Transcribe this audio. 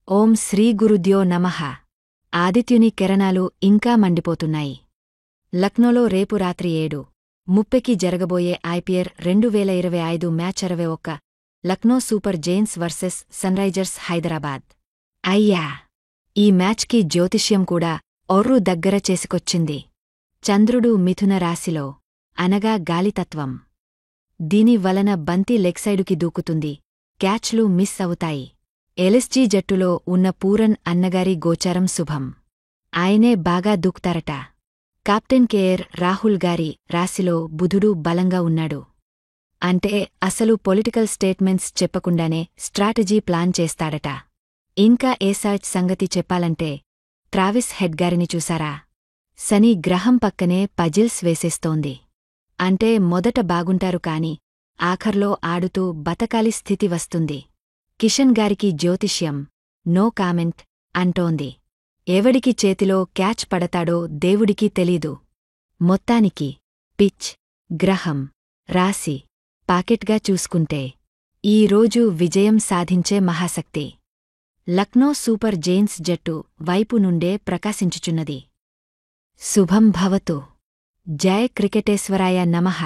ఓం శ్రీ గురుద్యో నమః. ఆదిత్యుని కిరణాలు ఇంకా మండిపోతున్నాయి. లక్నోలో రేపు రాత్రి 7:30కి జరగబోయే IPL 2025 match 21 Lucknow super giants versus Sunrisers Hyderabad. అయ్యా! ఈ మ్యాచ్కి జ్యోతిష్యం కూడా ఒర్రు దగ్గర చేసుకొచ్చింది. చంద్రుడు మిథున రాశిలో, అనగా గాలితత్వం. దీని వలన బంతి లెగ్సైడుకి దూకుతుంది, క్యాచ్లు మిస్ అవుతాయి. ఎల్ఎస్జీ జట్టులో ఉన్న పూరన్ అన్నగారి గోచారం శుభం. ఆయనే బాగా దూకుతారట. కెప్టెన్ కేఎల్ రాహుల్ గారి రాశిలో బుధుడు బలంగా ఉన్నాడు. అంటే అసలు పొలిటికల్ స్టేట్మెంట్స్ చెప్పకుండానే స్ట్రాటజీ ప్లాన్ చేస్తాడట. ఇంకా ఏసాచ్ సంగతి చెప్పాలంటే ట్రావిస్ హెడ్ గారిని చూసారా? శని గ్రహం పక్కనే పజిల్స్ వేసేస్తోంది. అంటే మొదట బాగుంటారు కాని ఆఖర్లో ఆడుతూ బతకాలి స్థితి వస్తుంది. కిషన్ గారికి జ్యోతిష్యం నో కామెంట్ అంటోంది. ఎవడికి చేతిలో క్యాచ్ పడతాడో దేవుడికి తెలీదు. మొత్తానికి పిచ్, గ్రహం, రాశి పాకెట్గా చూసుకుంటే ఈ రోజు విజయం సాధించే మహాశక్తి లక్నో సూపర్ జెయింట్స్ జట్టు వైపు నుండే ప్రకాశించుచున్నది. శుభం భవతు. జయ క్రికెటేశ్వరాయ నమః.